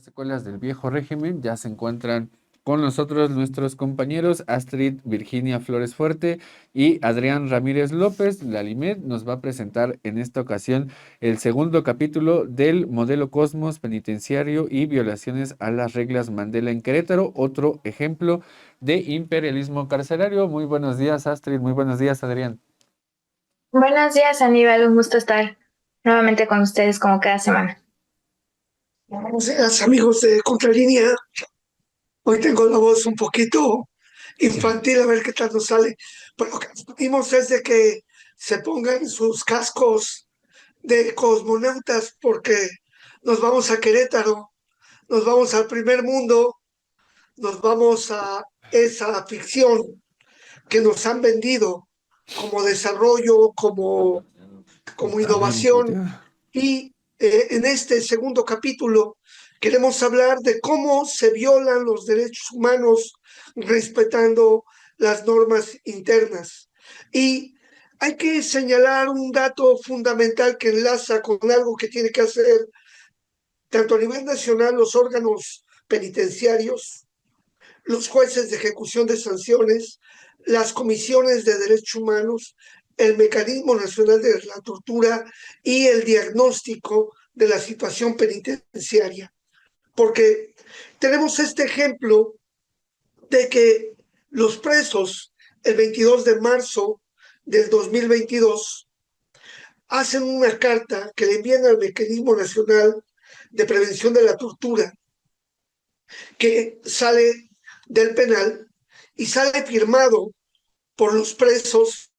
Las secuelas del viejo régimen ya se encuentran con nosotros nuestros compañeros Astrid Virginia Flores Fuerte y Adrián Ramírez López. La Limed nos va a presentar en esta ocasión el segundo capítulo del modelo Cosmos penitenciario y violaciones a las reglas Mandela en Querétaro, otro ejemplo de imperialismo carcelario. Muy buenos días, Astrid. Muy buenos días, Adrián. Buenos días, Aníbal. Un gusto estar nuevamente con ustedes como cada semana. Buenos días, amigos de Contralínea. Hoy tengo la voz un poquito infantil, a ver qué tal nos sale. Pero lo que pedimos es de que se pongan sus cascos de cosmonautas porque nos vamos a Querétaro, nos vamos al primer mundo, nos vamos a esa ficción que nos han vendido como desarrollo, como Está bien, innovación. putea. Y en este segundo capítulo queremos hablar de cómo se violan los derechos humanos respetando las normas internas. Y hay que señalar un dato fundamental que enlaza con algo que tiene que hacer tanto a nivel nacional los órganos penitenciarios, los jueces de ejecución de sanciones, las comisiones de derechos humanos, el mecanismo nacional de la tortura y el diagnóstico de la situación penitenciaria. Porque tenemos este ejemplo de que los presos el 22 de marzo del 2022 hacen una carta que le envían al mecanismo nacional de prevención de la tortura que sale del penal y sale firmado por los presos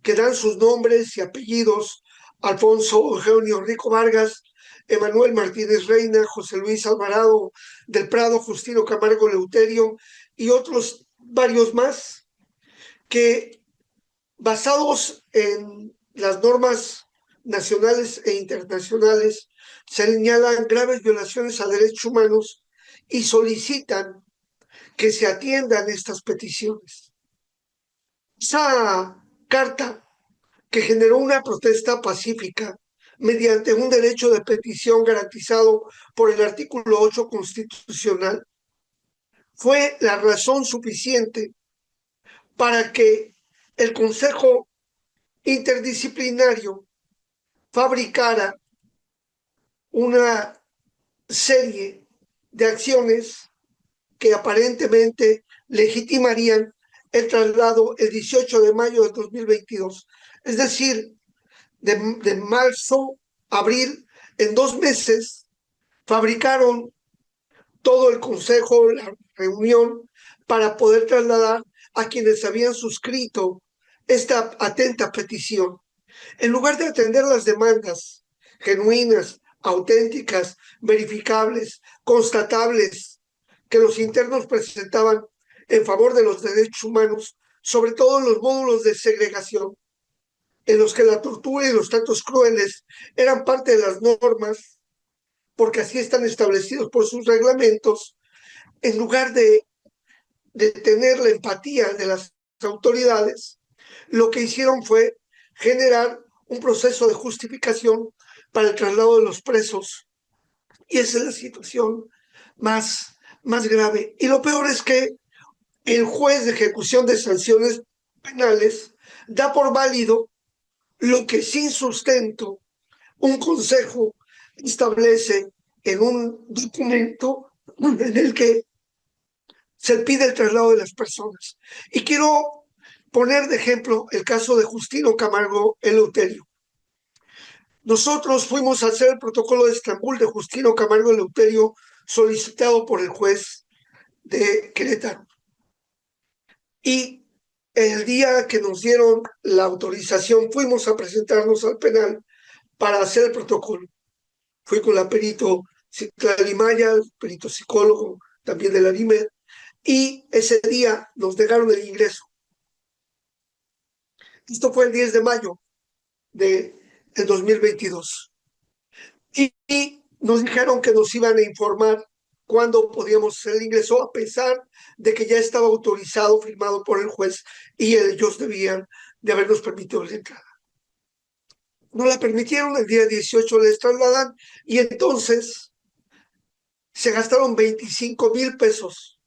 que dan sus nombres y apellidos: Alfonso Eugenio Rico Vargas, Emanuel Martínez Reina, José Luis Alvarado del Prado, Justino Camargo Leuterio y otros varios más, que basados en las normas nacionales e internacionales señalan graves violaciones a derechos humanos y solicitan que se atiendan estas peticiones. Esa carta, que generó una protesta pacífica mediante un derecho de petición garantizado por el artículo 8 constitucional, fue la razón suficiente para que el Consejo Interdisciplinario fabricara una serie de acciones que aparentemente legitimarían el traslado el 18 de mayo de 2022. Es decir, de marzo a abril, en 2 meses, fabricaron todo el consejo, la reunión, para poder trasladar a quienes habían suscrito esta atenta petición. En lugar de atender las demandas genuinas, auténticas, verificables, constatables, que los internos presentaban en favor de los derechos humanos, sobre todo en los módulos de segregación, en los que la tortura y los tratos crueles eran parte de las normas, porque así están establecidos por sus reglamentos, en lugar de tener la empatía de las autoridades, lo que hicieron fue generar un proceso de justificación para el traslado de los presos. Y esa es la situación más grave. Y lo peor es que el juez de ejecución de sanciones penales da por válido lo que sin sustento un consejo establece en un documento en el que se pide el traslado de las personas. Y quiero poner de ejemplo el caso de Justino Camargo Eleuterio. Nosotros fuimos a hacer el protocolo de Estambul de Justino Camargo Eleuterio solicitado por el juez de Querétaro. Y el día que nos dieron la autorización fuimos a presentarnos al penal para hacer el protocolo. Fui con la perito Citlali Maya, el perito psicólogo también de la NIMED, y ese día nos negaron el ingreso. Esto fue el 10 de mayo de 2022. Y nos dijeron que nos iban a informar cuándo podíamos hacer el ingreso, a pesar de que ya estaba autorizado, firmado por el juez, y ellos debían de habernos permitido la entrada. No la permitieron, el día 18 les trasladan, y entonces se gastaron 25,000 pesos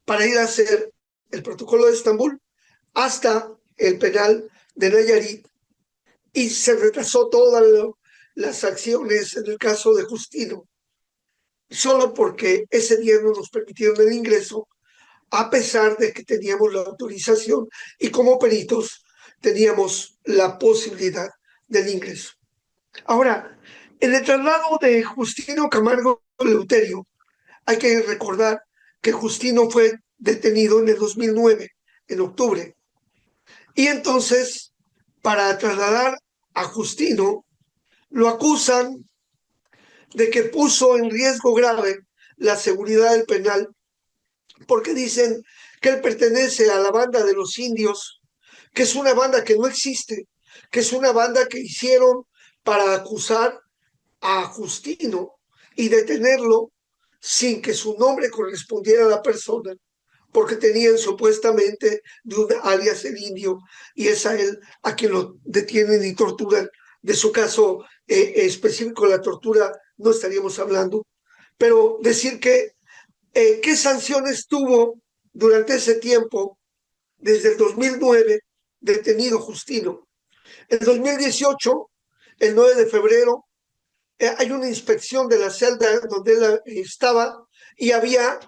para ir a hacer el protocolo de Estambul hasta el penal de Nayarit y se retrasó todas las acciones en el caso de Justino, solo porque ese día no nos permitieron el ingreso, a pesar de que teníamos la autorización y como peritos teníamos la posibilidad del ingreso. Ahora, en el traslado de Justino Camargo Leuterio, hay que recordar que Justino fue detenido en el 2009, en octubre. Y entonces, para trasladar a Justino, lo acusan de que puso en riesgo grave la seguridad del penal, porque dicen que él pertenece a la banda de los indios, que es una banda que no existe, que es una banda que hicieron para acusar a Justino y detenerlo sin que su nombre correspondiera a la persona, porque tenían supuestamente de un alias el indio, y es a él a quien lo detienen y torturan. De su caso específico, la tortura, no estaríamos hablando, pero decir que qué sanciones tuvo durante ese tiempo, desde el 2009, detenido Justino. En 2018, el 9 de febrero, hay una inspección de la celda donde él estaba y había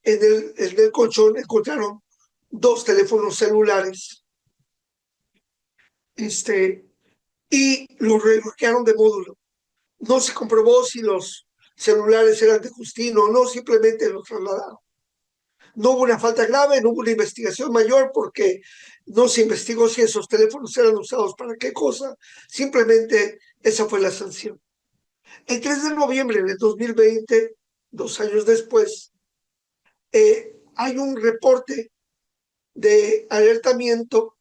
en el colchón encontraron 2 teléfonos celulares y los rebloquearon de módulo. No se comprobó si los celulares eran de Justino o no, simplemente los trasladaron. No hubo una falta grave, no hubo una investigación mayor porque no se investigó si esos teléfonos eran usados para qué cosa, simplemente esa fue la sanción. El 3 de noviembre de 2020, 2 años después, hay un reporte de alertamiento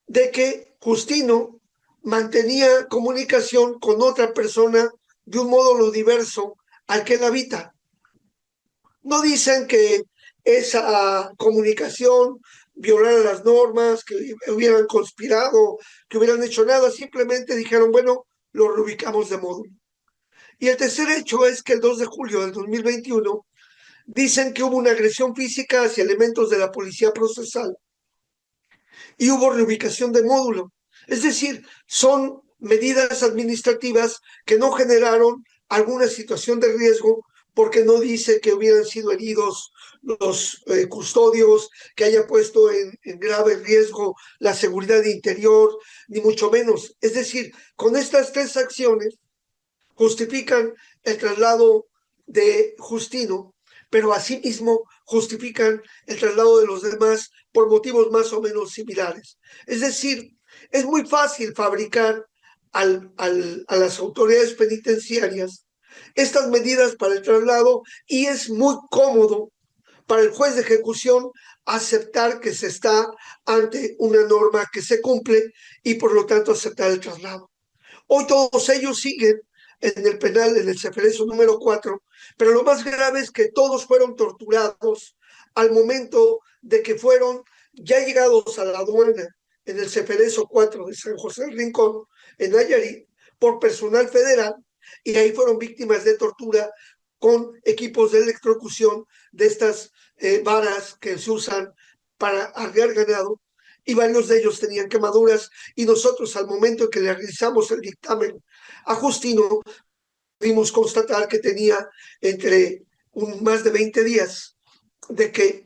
de que Justino mantenía comunicación con otra persona de un módulo diverso al que él habita. No dicen que esa comunicación violara las normas, que hubieran conspirado, que hubieran hecho nada, simplemente dijeron, bueno, lo reubicamos de módulo. Y el tercer hecho es que el 2 de julio del 2021 dicen que hubo una agresión física hacia elementos de la policía procesal y hubo reubicación de módulo. Es decir, son medidas administrativas que no generaron alguna situación de riesgo porque no dice que hubieran sido heridos los custodios, que haya puesto en grave riesgo la seguridad interior, ni mucho menos. Es decir, con estas 3 acciones justifican el traslado de Justino, pero asimismo justifican el traslado de los demás por motivos más o menos similares. Es decir, es muy fácil fabricar a las autoridades penitenciarias estas medidas para el traslado y es muy cómodo para el juez de ejecución aceptar que se está ante una norma que se cumple y por lo tanto aceptar el traslado. Hoy todos ellos siguen en el penal, en el Ceferezo número 4, pero lo más grave es que todos fueron torturados al momento de que fueron ya llegados a la aduana en el Ceferezo 4 de San José del Rincón, en Nayarit, por personal federal, y ahí fueron víctimas de tortura con equipos de electrocución de estas varas que se usan para arriar ganado, y varios de ellos tenían quemaduras, y nosotros al momento en que le realizamos el dictamen a Justino, pudimos constatar que tenía entre más de 20 días de que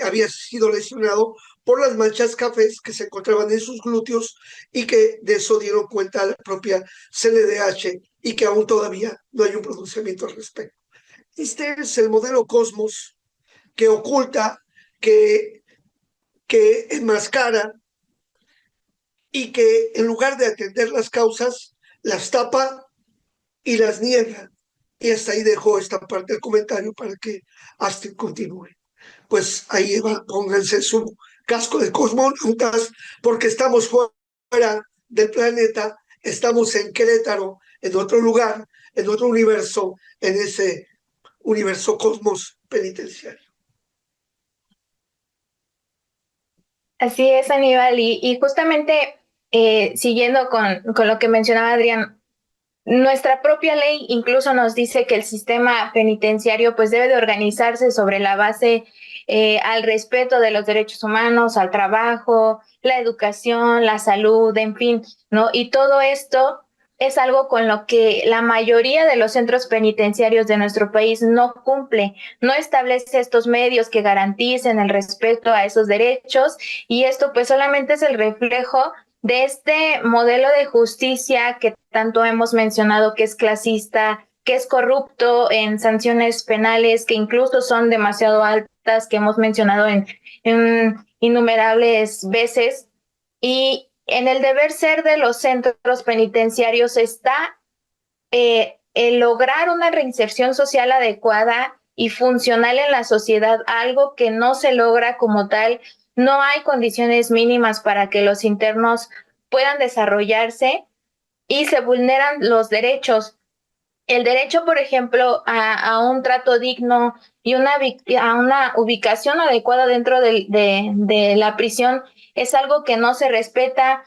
había sido lesionado por las manchas cafés que se encontraban en sus glúteos y que de eso dieron cuenta a la propia CNDH y que aún todavía no hay un pronunciamiento al respecto. Este es el modelo Cosmos que oculta, que enmascara y que en lugar de atender las causas, las tapa y las niega. Y hasta ahí dejo esta parte del comentario para que Astrid continúe. Pues ahí va, pónganse su casco de cosmonautas porque estamos fuera del planeta, estamos en Querétaro, en otro lugar, en otro universo, en ese universo cosmos penitenciario. Así es, Aníbal, y justamente siguiendo con lo que mencionaba Adrián, nuestra propia ley incluso nos dice que el sistema penitenciario pues debe de organizarse sobre la base al respeto de los derechos humanos, al trabajo, la educación, la salud, en fin, ¿no? Y todo esto es algo con lo que la mayoría de los centros penitenciarios de nuestro país no cumple, no establece estos medios que garanticen el respeto a esos derechos, y esto pues solamente es el reflejo de este modelo de justicia que tanto hemos mencionado, que es clasista, que es corrupto en sanciones penales, que incluso son demasiado altas, que hemos mencionado en innumerables veces. Y en el deber ser de los centros penitenciarios está el lograr una reinserción social adecuada y funcional en la sociedad, algo que no se logra como tal. No hay condiciones mínimas para que los internos puedan desarrollarse y se vulneran los derechos. El derecho, por ejemplo, a un trato digno y a una ubicación adecuada dentro de la prisión es algo que no se respeta.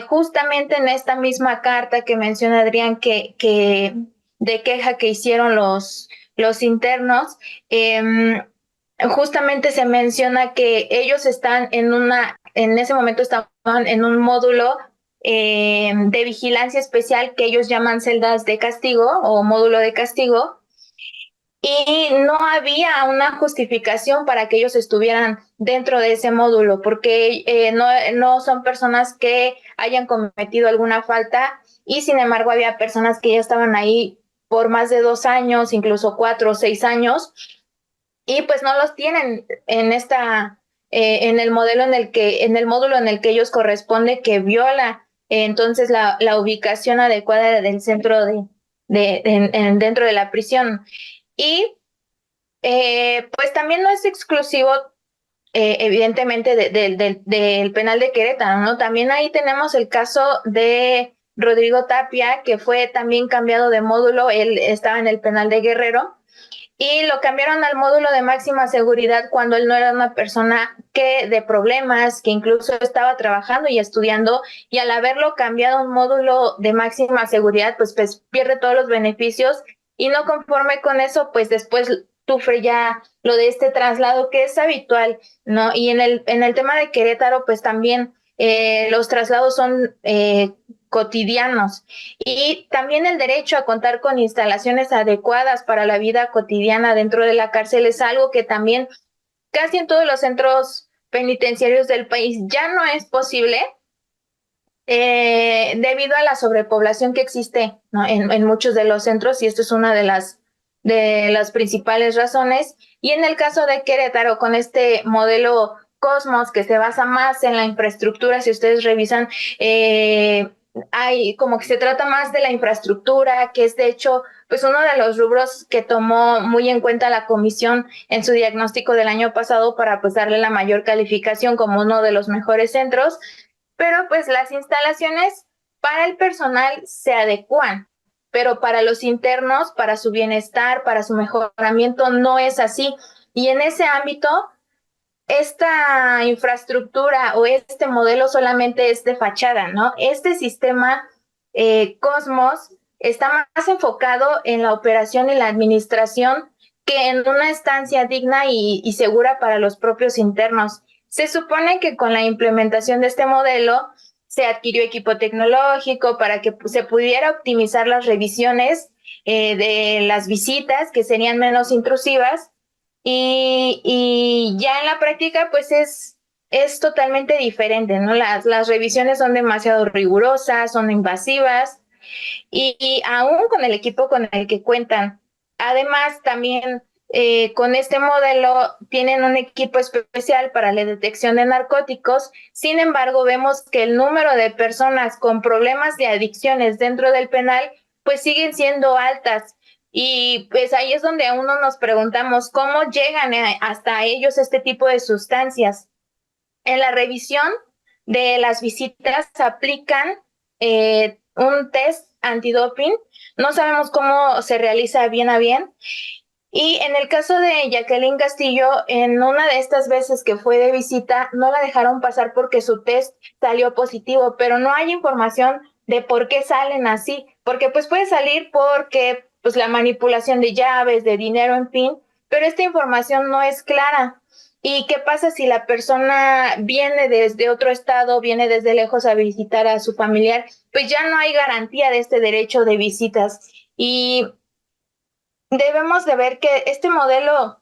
Justamente en esta misma carta que menciona Adrián, que de queja que hicieron los internos, justamente se menciona que ellos están en ese momento estaban en un módulo de vigilancia especial que ellos llaman celdas de castigo o módulo de castigo, y no había una justificación para que ellos estuvieran dentro de ese módulo, porque no son personas que hayan cometido alguna falta, y sin embargo había personas que ya estaban ahí por más de 2 años, incluso 4 o 6 años, y pues no los tienen en el en el módulo en el que ellos corresponde, que viola entonces la ubicación adecuada del centro dentro de la prisión. Y pues también no es exclusivo, evidentemente, del penal de Querétaro, ¿no? También ahí tenemos el caso de Rodrigo Tapia, que fue también cambiado de módulo. Él estaba en el penal de Guerrero y lo cambiaron al módulo de máxima seguridad cuando él no era una persona de problemas, que incluso estaba trabajando y estudiando, y al haberlo cambiado a un módulo de máxima seguridad, pues pierde todos los beneficios, y no conforme con eso, pues después sufre ya lo de este traslado que es habitual, ¿no? Y en el tema de Querétaro, pues también los traslados son cotidianos, y también el derecho a contar con instalaciones adecuadas para la vida cotidiana dentro de la cárcel es algo que también casi en todos los centros penitenciarios del país ya no es posible, debido a la sobrepoblación que existe, ¿no? en muchos de los centros, y esto es una de las principales razones. Y en el caso de Querétaro, con este modelo Cosmos, que se basa más en la infraestructura, si ustedes revisan, hay como que se trata más de la infraestructura, que es de hecho pues uno de los rubros que tomó muy en cuenta la comisión en su diagnóstico del año pasado para pues darle la mayor calificación como uno de los mejores centros. Pero pues las instalaciones para el personal se adecúan, pero para los internos, para su bienestar, para su mejoramiento, no es así. Y en ese ámbito, esta infraestructura o este modelo solamente es de fachada, ¿no? Este sistema Cosmos está más enfocado en la operación y la administración que en una estancia digna y segura para los propios internos. Se supone que con la implementación de este modelo se adquirió equipo tecnológico para que se pudiera optimizar las revisiones de las visitas, que serían menos intrusivas, y ya en la práctica, pues es totalmente diferente, ¿no? Las revisiones son demasiado rigurosas, son invasivas, y aún con el equipo con el que cuentan. Además, también con este modelo tienen un equipo especial para la detección de narcóticos. Sin embargo, vemos que el número de personas con problemas de adicciones dentro del penal pues siguen siendo altas. Y pues ahí es donde uno nos preguntamos cómo llegan hasta ellos este tipo de sustancias. En la revisión de las visitas aplican un test antidoping. No sabemos cómo se realiza bien a bien. Y en el caso de Jacqueline Castillo, en una de estas veces que fue de visita, no la dejaron pasar porque su test salió positivo, pero no hay información de por qué salen así, porque pues puede salir porque pues la manipulación de llaves, de dinero, en fin, pero esta información no es clara. ¿Y qué pasa si la persona viene desde otro estado, viene desde lejos a visitar a su familiar? Pues ya no hay garantía de este derecho de visitas. Y debemos de ver que este modelo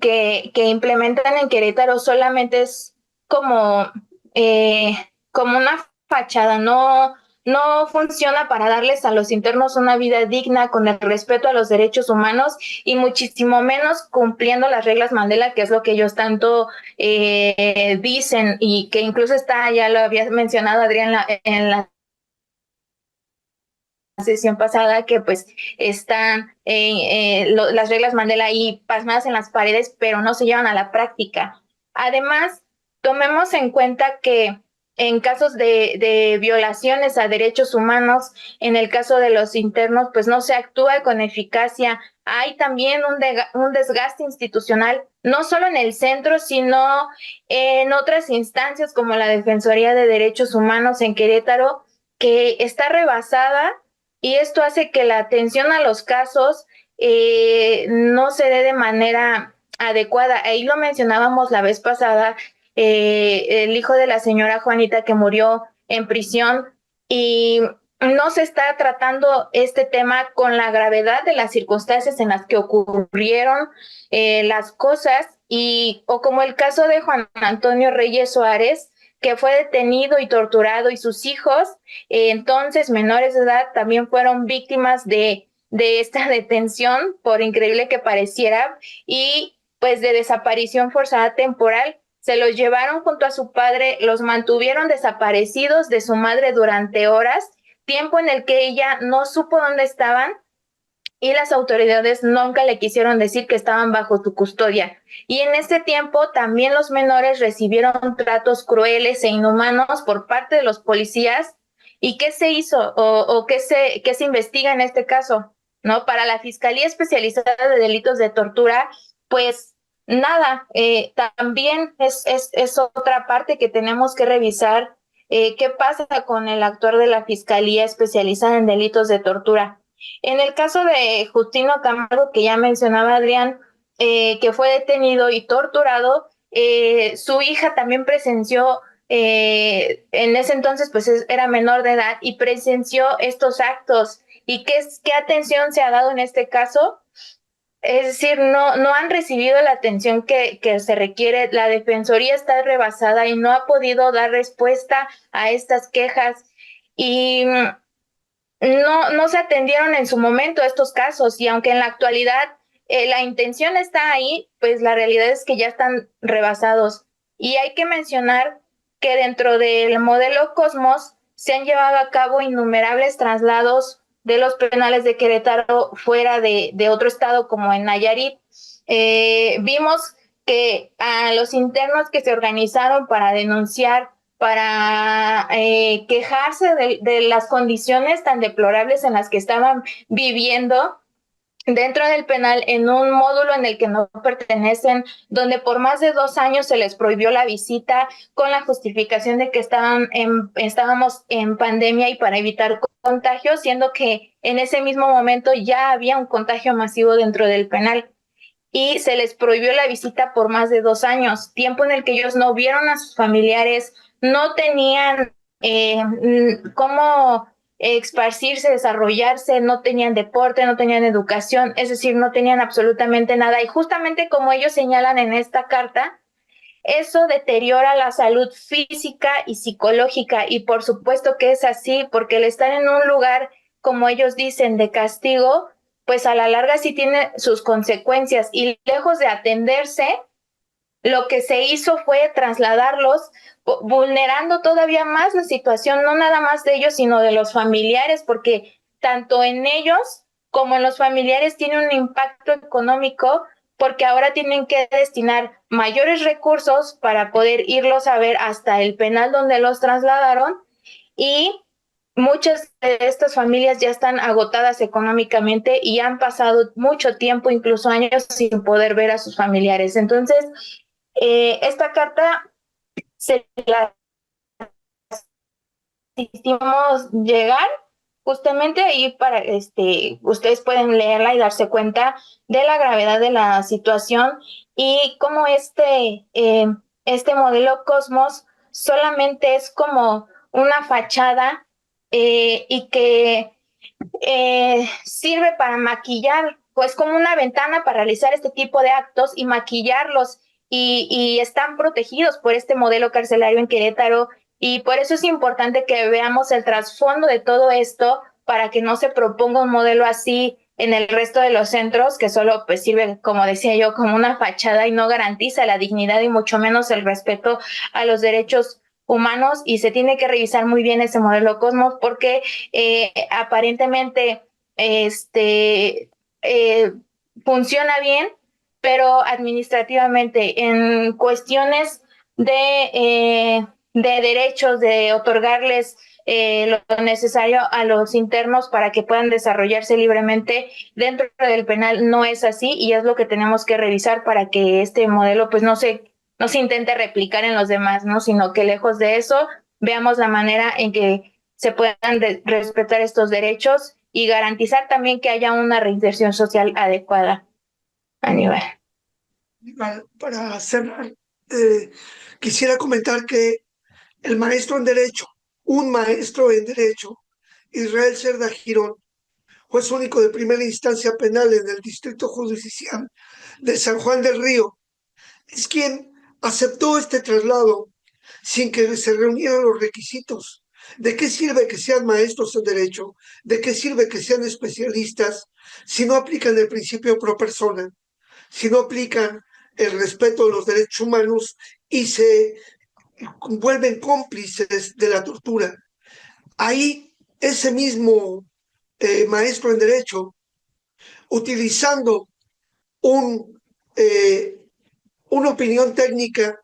que implementan en Querétaro solamente es como, eh, como una fachada, no funciona para darles a los internos una vida digna con el respeto a los derechos humanos y muchísimo menos cumpliendo las reglas Mandela, que es lo que ellos tanto dicen y que incluso está, ya lo había mencionado Adrián en la sesión pasada, que pues están las reglas Mandela ahí pasmadas en las paredes, pero no se llevan a la práctica. Además, tomemos en cuenta que en casos de violaciones a derechos humanos, en el caso de los internos, pues no se actúa con eficacia. Hay también un desgaste institucional, no solo en el centro, sino en otras instancias como la Defensoría de Derechos Humanos en Querétaro, que está rebasada y esto hace que la atención a los casos no se dé de manera adecuada. Ahí lo mencionábamos la vez pasada, el hijo de la señora Juanita que murió en prisión y no se está tratando este tema con la gravedad de las circunstancias en las que ocurrieron las cosas y o como el caso de Juan Antonio Reyes Suárez, que fue detenido y torturado y sus hijos entonces menores de edad también fueron víctimas de esta detención, por increíble que pareciera, y pues de desaparición forzada temporal. Se los llevaron junto a su padre, los mantuvieron desaparecidos de su madre durante horas, tiempo en el que ella no supo dónde estaban y las autoridades nunca le quisieron decir que estaban bajo su custodia. Y en este tiempo también los menores recibieron tratos crueles e inhumanos por parte de los policías. ¿Y qué se hizo o qué se investiga en este caso? ¿No? Para la Fiscalía Especializada de Delitos de Tortura, pues nada, también es otra parte que tenemos que revisar. ¿Qué pasa con el actuar de la Fiscalía Especializada en Delitos de Tortura? En el caso de Justino Camargo, que ya mencionaba Adrián, que fue detenido y torturado, su hija también presenció, en ese entonces pues era menor de edad y presenció estos actos. ¿Y qué atención se ha dado en este caso? Es decir, no han recibido la atención que se requiere. La Defensoría está rebasada y no ha podido dar respuesta a estas quejas. Y no se atendieron en su momento estos casos y aunque en la actualidad la intención está ahí, pues la realidad es que ya están rebasados. Y hay que mencionar que dentro del modelo Cosmos se han llevado a cabo innumerables traslados de los penales de Querétaro fuera de otro estado como en Nayarit. Vimos que a los internos que se organizaron para denunciar para quejarse de las condiciones tan deplorables en las que estaban viviendo dentro del penal en un módulo en el que no pertenecen, donde por más de 2 años se les prohibió la visita con la justificación de que estábamos en pandemia y para evitar contagios, siendo que en ese mismo momento ya había un contagio masivo dentro del penal y se les prohibió la visita por más de 2 años, tiempo en el que ellos no vieron a sus familiares, no tenían cómo esparcirse, desarrollarse, no tenían deporte, no tenían educación, es decir, no tenían absolutamente nada. Y justamente como ellos señalan en esta carta, eso deteriora la salud física y psicológica y por supuesto que es así, porque el estar en un lugar, como ellos dicen, de castigo, pues a la larga sí tiene sus consecuencias y lejos de atenderse, lo que se hizo fue trasladarlos, vulnerando todavía más la situación, no nada más de ellos, sino de los familiares, porque tanto en ellos como en los familiares tiene un impacto económico, porque ahora tienen que destinar mayores recursos para poder irlos a ver hasta el penal donde los trasladaron y muchas de estas familias ya están agotadas económicamente y han pasado mucho tiempo, incluso años, sin poder ver a sus familiares. Entonces, esta carta se la resistimos llegar justamente ahí para ustedes pueden leerla y darse cuenta de la gravedad de la situación y cómo este modelo Cosmos solamente es como una fachada y que sirve para maquillar, pues como una ventana para realizar este tipo de actos y maquillarlos y están protegidos por este modelo carcelario en Querétaro y por eso es importante que veamos el trasfondo de todo esto para que no se proponga un modelo así en el resto de los centros que solo pues sirve, como decía yo, como una fachada y no garantiza la dignidad y mucho menos el respeto a los derechos humanos y se tiene que revisar muy bien ese modelo Cosmos porque aparentemente eh, funciona bien, pero administrativamente en cuestiones de derechos, de otorgarles lo necesario a los internos para que puedan desarrollarse libremente dentro del penal no es así y es lo que tenemos que revisar para que este modelo pues no se intente replicar en los demás, ¿no? Sino que lejos de eso veamos la manera en que se puedan respetar estos derechos y garantizar también que haya una reinserción social adecuada a nivel. Para cerrar, quisiera comentar que el maestro en Derecho, un maestro en Derecho, Israel Cerda Girón, juez único de primera instancia penal en el Distrito Judicial de San Juan del Río, es quien aceptó este traslado sin que se reunieran los requisitos. ¿De qué sirve que sean maestros en Derecho? ¿De qué sirve que sean especialistas si no aplican el principio pro persona? Si no aplican el respeto de los derechos humanos y se vuelven cómplices de la tortura. Ahí ese mismo maestro en Derecho, utilizando un, una opinión técnica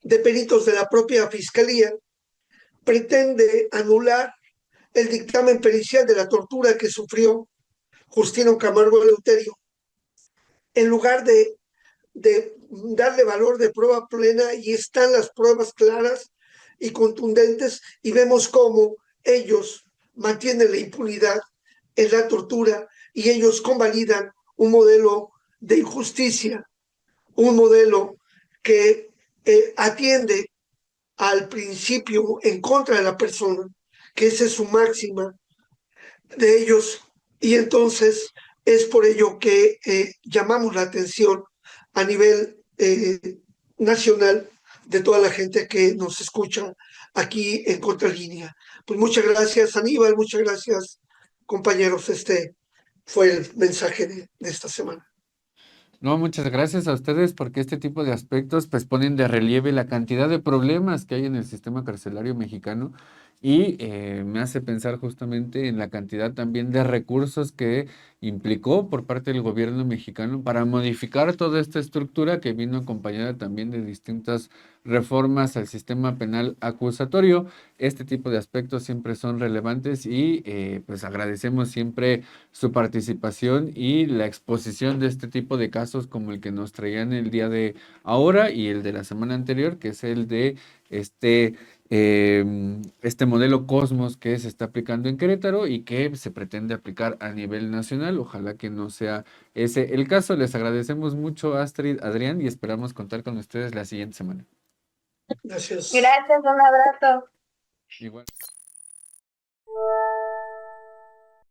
de peritos de la propia Fiscalía, pretende anular el dictamen pericial de la tortura que sufrió Justino Camargo Eleuterio, en lugar de darle valor de prueba plena y están las pruebas claras y contundentes y vemos cómo ellos mantienen la impunidad en la tortura y ellos convalidan un modelo de injusticia, un modelo que atiende al principio en contra de la persona, que esa es su máxima de ellos. Y entonces es por ello que llamamos la atención a nivel nacional de toda la gente que nos escucha aquí en Contralínea. Pues muchas gracias, Aníbal, muchas gracias, compañeros. Este fue el mensaje de esta semana. No, muchas gracias a ustedes porque este tipo de aspectos pues ponen de relieve la cantidad de problemas que hay en el sistema carcelario mexicano y me hace pensar justamente en la cantidad también de recursos que implicó por parte del gobierno mexicano para modificar toda esta estructura que vino acompañada también de distintas reformas al sistema penal acusatorio. Este tipo de aspectos siempre son relevantes y pues agradecemos siempre su participación y la exposición de este tipo de casos como el que nos traían el día de ahora y el de la semana anterior, que es el de este modelo Cosmos que se está aplicando en Querétaro y que se pretende aplicar a nivel nacional. Ojalá que no sea ese el caso. Les agradecemos mucho, Astrid, Adrián, y esperamos contar con ustedes la siguiente semana. Gracias. Gracias, un abrazo. Igual.